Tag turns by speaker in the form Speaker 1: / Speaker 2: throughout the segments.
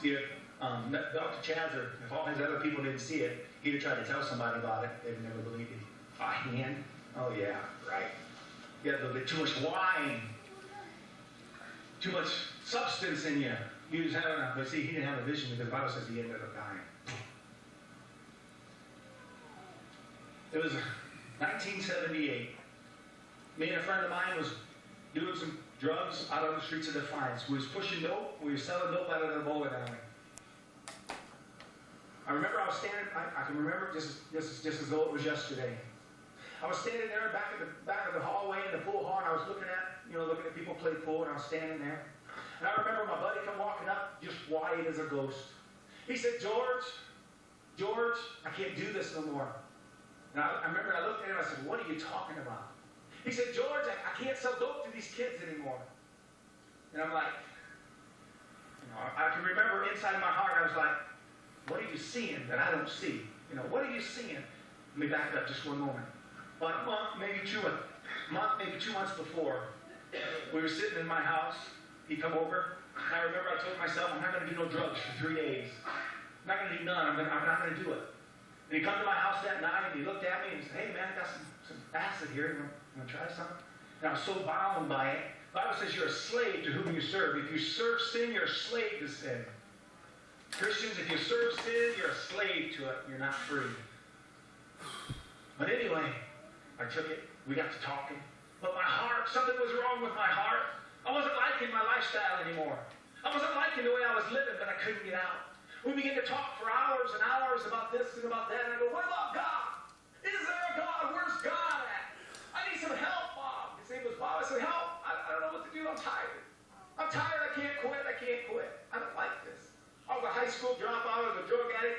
Speaker 1: See, Dr. Chazzer, if all his other people didn't see it, he'd have tried to tell somebody about it. They'd never believe it. A hand? Oh, yeah, right. You got a little bit too much wine, too much substance in you. He was having but see, he didn't have a vision because the Bible says he ended up dying. It was 1978. Me and a friend of mine was doing some drugs out on the streets of Defiance. We was pushing dope. We were selling dope out of the bowling alley. I remember I was standing, I can remember just as though it was yesterday. I was standing there back of the hallway in the pool hall, and I was looking at people play pool, and I was standing there. And I remember my buddy come walking up, just white as a ghost. He said, George, I can't do this no more. And I remember I looked at him, I said, what are you talking about? He said, George, I can't sell dope to these kids anymore. And I'm like, I can remember inside of my heart, I was like, what are you seeing that I don't see? What are you seeing? Let me back it up just one moment. About a month, maybe 2 months before, we were sitting in my house. He come over, and I remember I told myself, I'm not going to do no drugs for 3 days. I'm not going to do none. I'm not going to do it. And he come to my house that night, and he looked at me, and he said, hey, man, I got some acid here. You want to try something? And I was so bound by it. The Bible says you're a slave to whom you serve. If you serve sin, you're a slave to sin. Christians, if you serve sin, you're a slave to it. You're not free. But anyway, I took it. We got to talking. But my heart, something was wrong with my heart. I wasn't liking my lifestyle anymore. I wasn't liking the way I was living, but I couldn't get out. We began to talk for hours and hours about this and about that. And I go, what about God? Is there a God? Where's God at? I need some help, Bob. His name was Bob. I said, help. I don't know what to do. I'm tired. I can't quit. I don't like this. I was a high school dropout. I was a drug addict.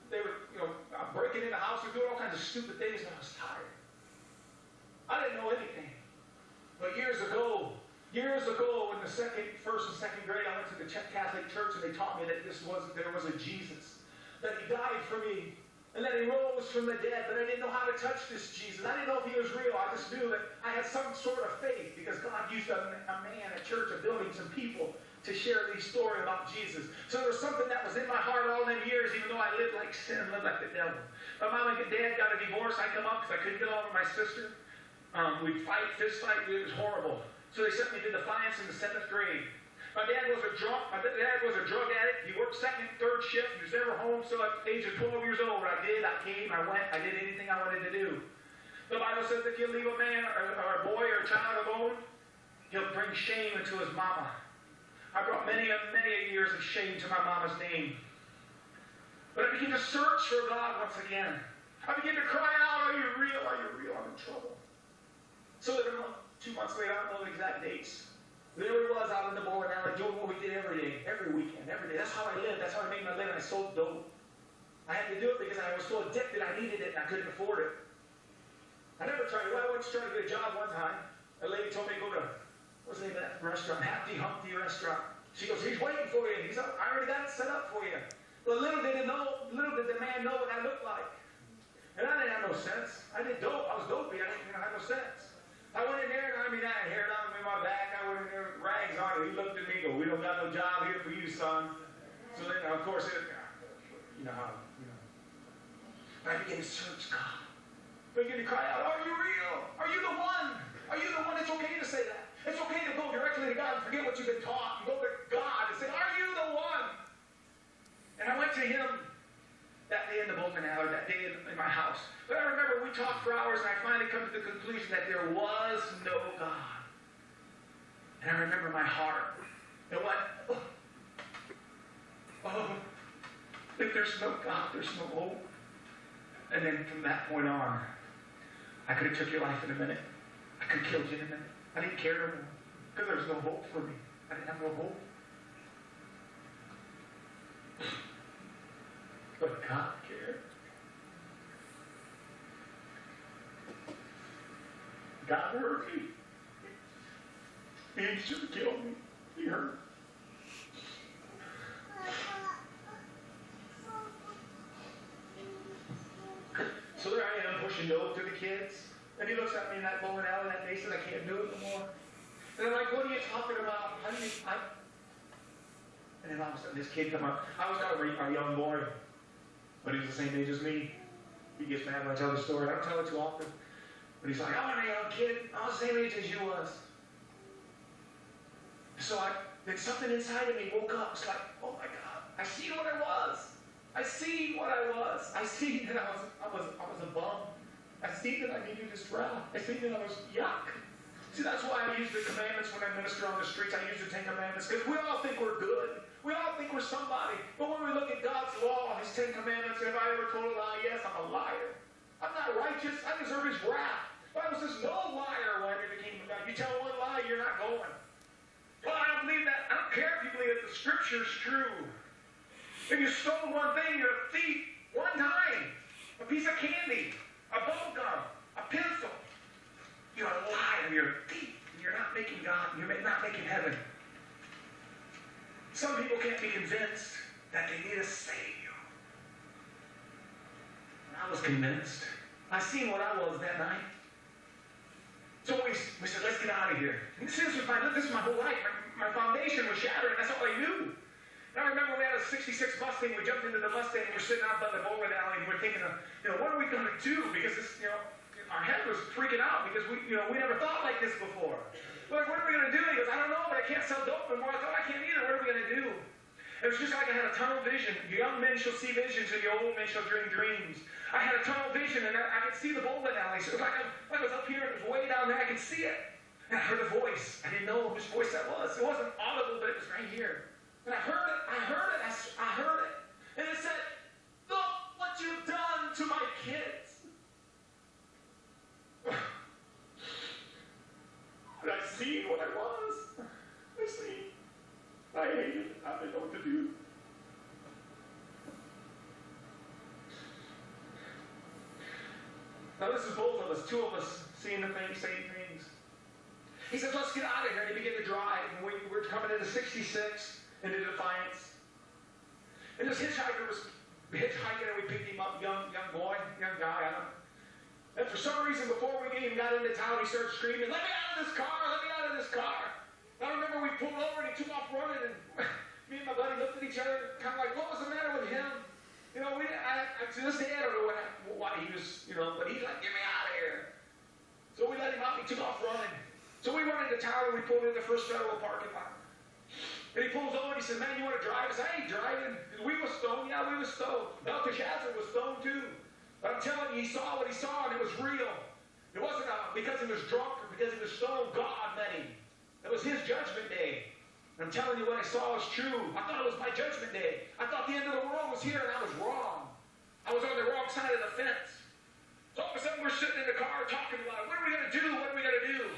Speaker 1: They were breaking into houses, doing all kinds of stupid things, and I was tired. I didn't know anything. But years ago, in the first and second grade, I went to the Catholic Church, and they taught me that there was a Jesus, that he died for me, and that he rose from the dead, but I didn't know how to touch this Jesus. I didn't know if he was real. I just knew that I had some sort of faith because God used a man, a church, a building, some people to share these stories about Jesus. So there was something that was in my heart all them years, even though I lived like sin, lived like the devil. My mom and dad got a divorce. I come up because I couldn't get along with my sister. We'd fight, fist fight. It was horrible. So they sent me to Defiance in the 7th grade. My dad was a drunk. My dad was a drug addict. He worked second, third shift. He was never home. So at the age of 12 years old, I came, I went, I did anything I wanted to do. The Bible says if you leave a man or a boy or a child alone, he'll bring shame into his mama. I brought many years of shame to my mama's name. But I began to search for God once again. I began to cry out, are you real? Are you real? I'm in trouble. So 2 months later, I don't know the exact dates. There he was out in the bowling alley doing what we did every day, every weekend, every day. That's how I lived. That's how I made my living. I sold dope. I had to do it because I was so addicted. I needed it and I couldn't afford it. I went to try to get a job one time. A lady told me to go to, what's the name of that restaurant? Humpty restaurant. She goes, he's waiting for you. I already got it set up for you. Well, little did the man know what I looked like. And I didn't have no sense. I did dope. I was dopey. I didn't have no sense. I went in there, and I had hair down in my back. I went in there with rags on. He looked at me and go, we don't got no job here for you, son. So then, of course, you know how. I began to search God. I began to cry out, are you real? Are you the one? Are you the one? It's okay to say that. It's okay to go directly to God and forget what you've been taught and go to God and say, are you the one? And I went to him that day in the bowling alley, that day in my house. But I remember we talked for hours, and I finally come to the conclusion that there was no God. And I remember my heart. And what? Oh, if there's no God, there's no hope. And then from that point on, I could have took your life in a minute. I could have killed you in a minute. I didn't care no more. Because there was no hope for me. I didn't have no hope. But God cared. God hurt me. He should have killed me. He hurt. So there I am pushing dope to the kids. And he looks at me in that bowling alley that day and says, I can't do it no more. And I'm like, what are you talking about? And then all of a sudden this kid come up. I was talking about a young boy, but he was the same age as me. He gets mad when I tell the story. I don't tell it too often. But he's like, I was a young kid. I was the same age as you was. So then something inside of me woke up. It's like, oh my God, I see what I was. I see what I was. I see that I was a bum. I see that I needed this wrath. I see that I was yuck. See, that's why I use the commandments when I minister on the streets. I use the 10 Commandments because we all think we're good. We all think we're somebody. But when we look at God's law, His 10 Commandments, if I ever told a lie, yes, I'm a liar. I'm not righteous. I deserve His wrath. The Bible says no liar will enter the kingdom of God. You tell one lie, you're not going. Well, I don't believe that. I don't care if you believe that the Scripture is true. If you stole one thing, you're a thief one time. A piece of candy, a bubble gum, a pencil. You're a liar. You're a thief. You're not making God. You're not making heaven. Some people can't be convinced that they need a Savior. I was convinced. I seen what I was that night. So we said, let's get out of here. And this is my whole life. My foundation was shattered. That's all I knew. And I remember we had a 66 Mustang. We jumped into the Mustang and we're sitting out by the bowling alley and we're thinking of, what are we going to do? Because this, our head was freaking out because we never thought like this before. We're like, what are we going to do? He goes, I don't know, but I can't sell dope anymore. I thought, I can't either. What are we going to do? It was just like I had a tunnel vision. Young men shall see visions and your old men shall dream dreams. I had a tunnel vision and I could see the bowling alley. So it was like I was up here and it was way down there. I could see it. And I heard a voice. I didn't know whose voice that was. It wasn't audible, but it was right here. And I heard it. I heard it. And it said, look what you've done to my kids. And I seen what I was. I seen. I hated it. I didn't know what to do. Now this is both of us, two of us seeing the same things. He says, let's get out of here. And he began to drive. And we're coming into 66, into Defiance. And this hitchhiker was hitchhiking and we picked him up, young boy, young guy. I don't know. And for some reason, before we even got into town, he started screaming, let me out of this car, let me out of this car. And I remember we pulled over and he took off running and me and my buddy looked at each other kind of like, what was the matter with him? To this day, I don't know why he was, but he's like, get me out of here. So we let him out and he took off running. So we went into town and we pulled in the First Federal parking lot. And he pulls over and he says, man, you want to drive? I said, I ain't driving. We were stoned. Yeah, we were stoned. Belteshazzar was stoned too. But I'm telling you, he saw what he saw and it was real. It wasn't because he was drunk or because he was stoned. God met him. It was his judgment day. And I'm telling you, what I saw was true. I thought it was my judgment day. I thought the end of the world was here and I was wrong. I was on the wrong side of the fence. So all of a sudden we're sitting in the car talking about it. What are we going to do? What are we going to do?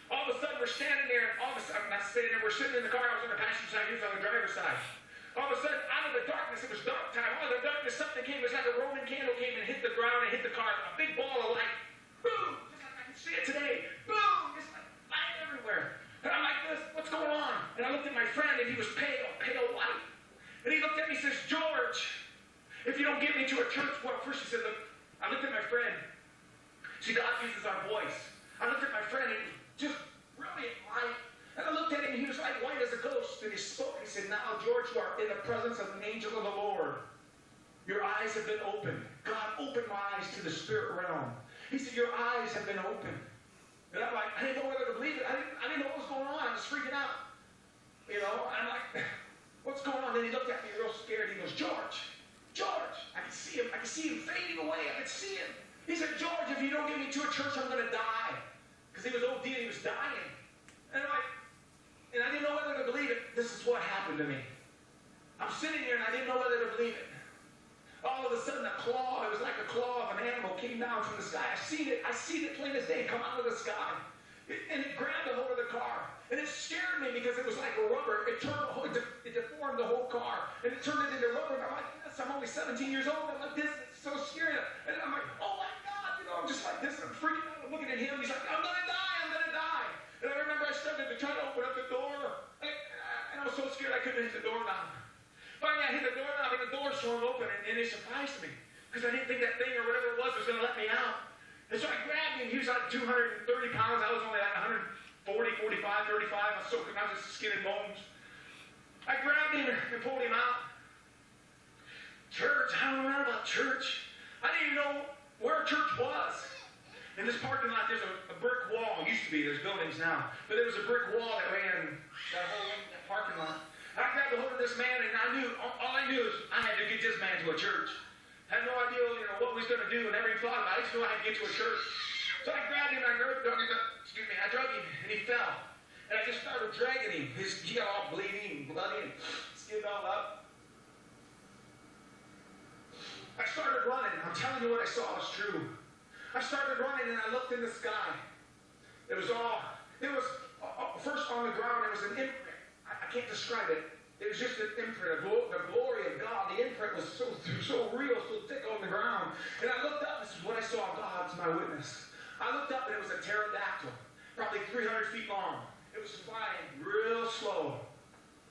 Speaker 1: All of a sudden we're standing there, and all of a sudden, I'm not standing there, we're sitting in the car. I was on the passenger side, he was on the driver's side. All of a sudden, out of the darkness, it was dark time. Out of the darkness, something came. It was like a Roman candle came and hit the ground and hit the car. A big ball of light. Boom! Just like I can see it today. Boom! Just like light everywhere. And I'm like this, what's going on? And I looked at my friend, and he was pale white. And he looked at me and says, George, if you don't get me to a church, well, first he said, look, I looked at my friend. See, God uses our voice. I looked at my friend, and he was just brilliant light. And I looked at him, and he was like white as a ghost. And he spoke, and he said, now, George, you are in the presence of an angel of the Lord. Your eyes have been opened. God opened my eyes to the spirit realm. He said, your eyes have been opened. And I'm like, I didn't know whether to believe it. I didn't know what was going on. I was freaking out. I'm like, what's going on? Then he looked at me real scared. He goes, George, I can see him. I can see him fading away. I can see him. He said, George, if you don't get me to a church, I'm going to die. Because he was OD and he was dying. And I'm like, and I didn't know whether to believe it. This is what happened to me. I'm sitting here and I didn't know whether to believe it. All of a sudden a claw, it was like a claw of an animal, came down from the sky. I seen it plain as day come out of the sky. And it grabbed a hold of the car. And it scared me because it was like a rubber. It deformed the whole car. And it turned it into rubber. And I'm like, yes, I'm only 17 years old. I'm like, this is so scary. And I'm like, oh my God. I'm just like this. I'm freaking out. I'm looking at him. He's like, I'm going to die. And I remember I started to try to open up the door. And I was so scared I couldn't hit the doorknob. Finally, I hit the doorknob and the door swung open. And it surprised me. Because I didn't think that thing or whatever it was going to let me out. And so I grabbed him. He was like 230 pounds. I was only like 140, 45, 35. I was just skin and bones. I grabbed and pulled him out. Church, I don't know about church. I didn't even know where church was. In this parking lot, there's a brick wall. It used to be, there's buildings now. But there was a brick wall that ran that whole parking lot. I grabbed a hold of this man, and I knew, all I knew is I had to get this man to a church. I had no idea, what we was going to do, and never even thought about it. I just knew I had to get to a church. So I grabbed him, and I drug him, and he fell. And I just started dragging him. He got all bleeding, bloody, and skinned all up. I started running. I'm telling you what I saw was true. I started running, and I looked in the sky. First on the ground, there was an imprint. I can't describe it. It was just an imprint, the glory of God. The imprint was so real, so thick on the ground. And I looked up, this is what I saw. God's my witness. I looked up, and it was a pterodactyl, probably 300 feet long. It was flying real slow,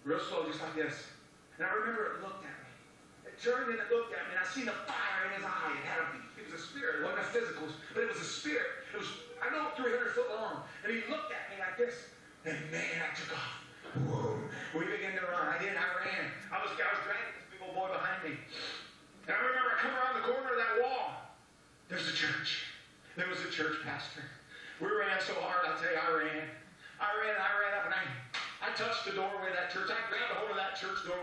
Speaker 1: just like this. And I remember it looked at me. It turned and it looked at me, and I seen the fire in his eye. It was a spirit. It wasn't a physical, but it was a spirit. It was, 300 foot long. And he looked at me like this. And man, I took off. Boom. We began to run. I ran. I was dragging this big old boy behind me. And I remember I come around the corner of that wall. There's a church. There was a church pastor. We ran so hard, I tell you, I ran up, and I touched the doorway of that church. I grabbed a hold of that church doorway.